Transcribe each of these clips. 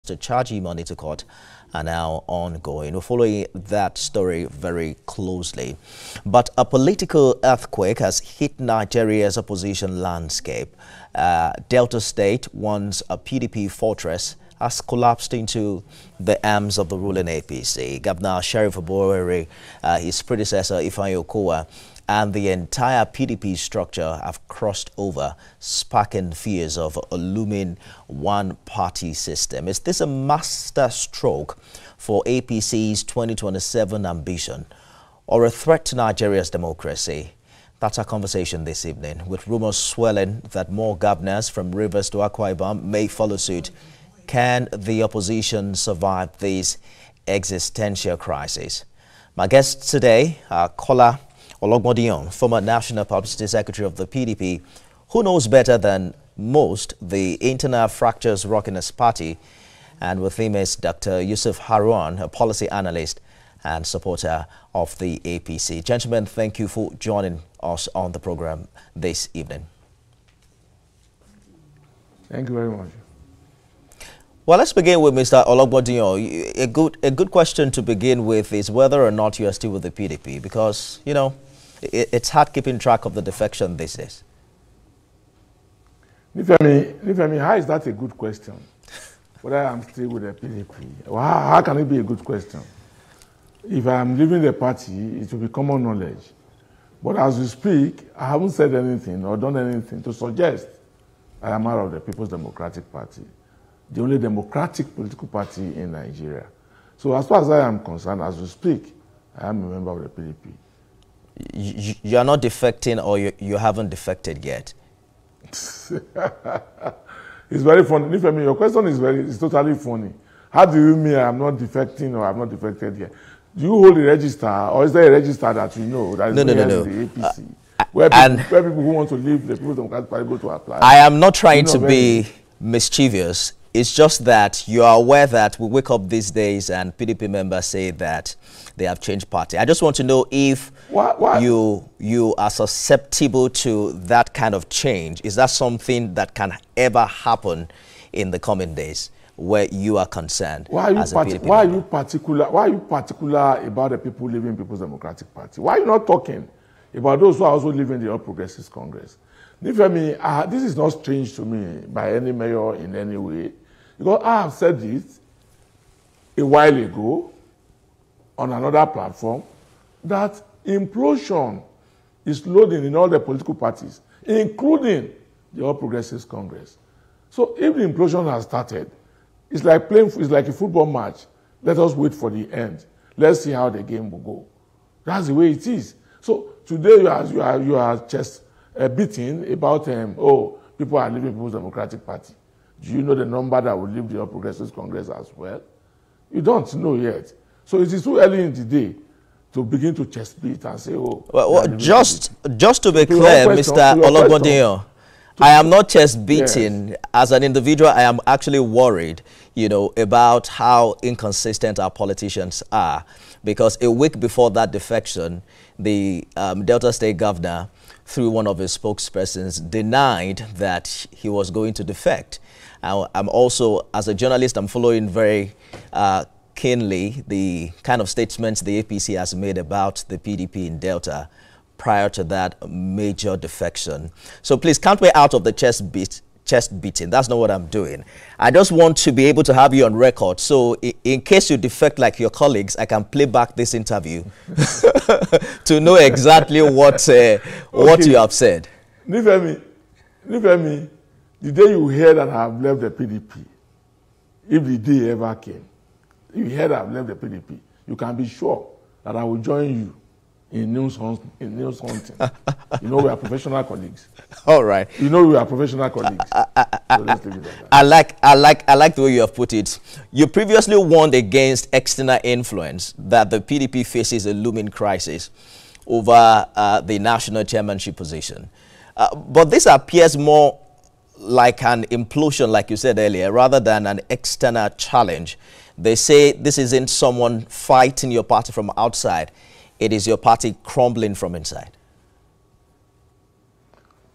to charge money to court are now ongoing. We're following that story very closely. But a political earthquake has hit Nigeria's opposition landscape. Delta State, once a PDP fortress, has collapsed into the arms of the ruling APC. Governor Sheriff Oborere, his predecessor Ifeanyi Okowa, and the entire PDP structure have crossed over, sparking fears of a looming one-party system. Is this a master stroke for APC's 2027 ambition, or a threat to Nigeria's democracy? That's our conversation this evening, with rumors swelling that more governors from Rivers to Akwa Ibom may follow suit. Can the opposition survive this existential crisis? My guest today are caller Ologbondiyan, former National Publicity Secretary of the PDP, who knows better than most the internal fractures rocking his party, and with him is Dr. Yusuf Harun, a policy analyst and supporter of the APC. Gentlemen, thank you for joining us on the program this evening. Thank you very much. Well, let's begin with Mr. Ologbondiyan. A good question to begin with is whether or not you are still with the PDP, because, you know, it's hard keeping track of the defection these days. Nifemi, how is that a good question? Whether I'm still with the PDP. Well, how can it be a good question? If I'm leaving the party, it will be common knowledge. But as we speak, I haven't said anything or done anything to suggest I am out of the People's Democratic Party, the only democratic political party in Nigeria. So as far as I am concerned, as we speak, I am a member of the PDP. You are not defecting, or you haven't defected yet? It's very funny. Your question is totally funny. How do you mean I'm not defecting or I'm not defected yet? Do you hold a register, or is there a register that you know that is no. the APC? Where people who want to leave the People's Democratic Party go to apply? I am not trying to be mischievous. It's just that you are aware that we wake up these days and PDP members say that they have changed party. I just want to know if you are susceptible to that kind of change. Is that something that can ever happen in the coming days where you are concerned? Why are you particular about the people leaving People's Democratic Party? Why are you not talking about those who are also leaving the All Progressives Congress? Nifemi, this is not strange to me by any mayor in any way, because I have said this a while ago on another platform, that implosion is loading in all the political parties, including the All Progressives Congress. So if the implosion has started, it's like a football match. Let us wait for the end. Let's see how the game will go. That's the way it is. So today you are just beating about people are leaving People's Democratic Party. Do you know the number that will leave the All Progressives Congress as well? You don't know yet. So it is too early in the day to begin to chest beat and say, just to be clear, Mr. Ologbondiyan, I am not chest beating. Yes. As an individual, I am actually worried, about how inconsistent our politicians are. Because a week before that defection, the Delta State governor, through one of his spokespersons, denied that he was going to defect. I'm also, as a journalist, I'm following very keenly the kind of statements the APC has made about the PDP in Delta prior to that major defection. So please count me out of the chest beating. That's not what I'm doing. I just want to be able to have you on record. So in case you defect like your colleagues, I can play back this interview to know exactly what you have said. Nifemi, the day you hear that I have left the PDP, if the day ever came, if you hear that I have left the PDP, you can be sure that I will join you in news hunting. We are professional colleagues. All right. We are professional colleagues. So let's leave it at that. I like the way you have put it. You previously warned against external influence, that the PDP faces a looming crisis over the national chairmanship position. But this appears more like an implosion, like you said earlier, rather than an external challenge. They say this isn't someone fighting your party from outside. It is your party crumbling from inside.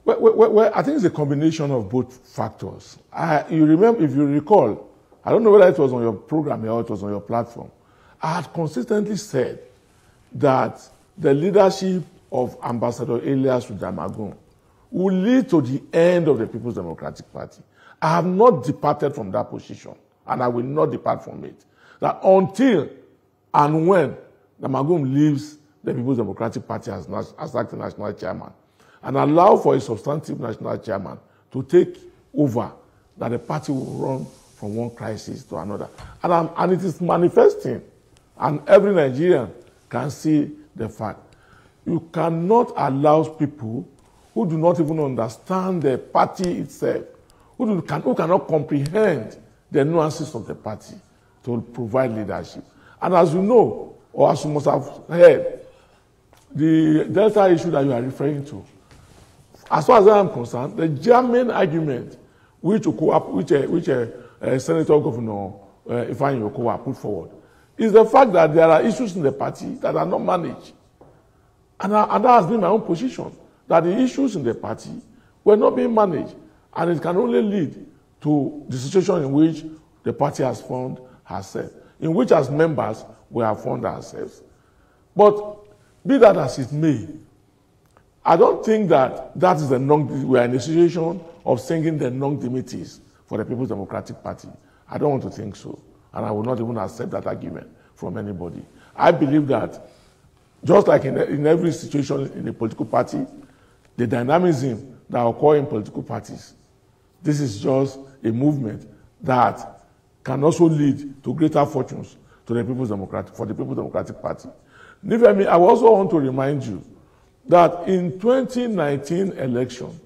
Well, I think it's a combination of both factors. If you recall, I don't know whether it was on your program or it was on your platform. I had consistently said that the leadership of Ambassador Elias Rujamagun will lead to the end of the People's Democratic Party. I have not departed from that position, and I will not depart from it. That until and when Rujamagun leaves the People's Democratic Party as acting national chairman, and allow for a substantive national chairman to take over, that the party will run from one crisis to another. And it is manifesting, and every Nigerian can see the fact. You cannot allow people who do not even understand the party itself, who cannot comprehend the nuances of the party, to provide leadership. And as you know, or as you must have heard, the Delta issue that you are referring to, as far as I am concerned, the germane argument which Senator Governor Ifeanyi Okowa put forward is the fact that there are issues in the party that are not managed. And that has been my own position, that the issues in the party were not being managed, and it can only lead to the situation in which the party has found herself, in which as members we have found ourselves. But be that as it may, I don't think that is we are in a situation of singing the non-dimitives for the People's Democratic Party. I don't want to think so, and I will not even accept that argument from anybody. I believe that just like in every situation in a political party, the dynamism that occurs in political parties, this is just a movement that can also lead to greater fortunes for the People's Democratic Party. I also want to remind you that in 2019 election,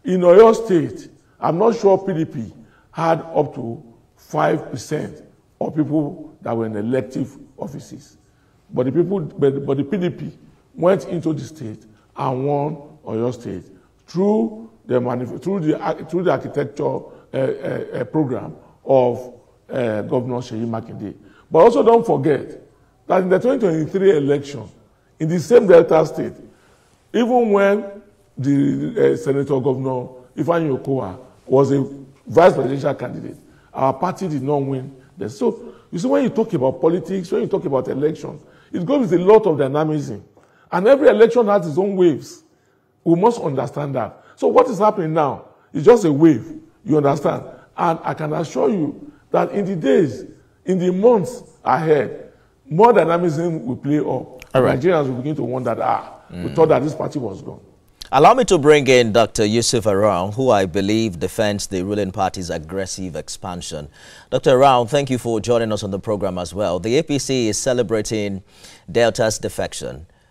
in Oyo State, I'm not sure PDP had up to 5% of people that were in elective offices. But the PDP went into the state and won Oyo State through the architecture program of Governor Seyi Makinde. But also don't forget that in the 2023 election, in the same Delta State, even when the Senator Governor Ifeanyi Okowa was a vice presidential candidate, our party did not win. So, you see, when you talk about politics, when you talk about elections, it goes with a lot of dynamism. And every election has its own waves. We must understand that. So what is happening now is just a wave, you understand? And I can assure you that in the days, in the months ahead, more dynamism will play up. All right. Nigerians will begin to wonder, we thought that this party was gone. Allow me to bring in Dr. Yusuf Arao, who I believe defends the ruling party's aggressive expansion. Dr. Arao, thank you for joining us on the program as well. The APC is celebrating Delta's defection.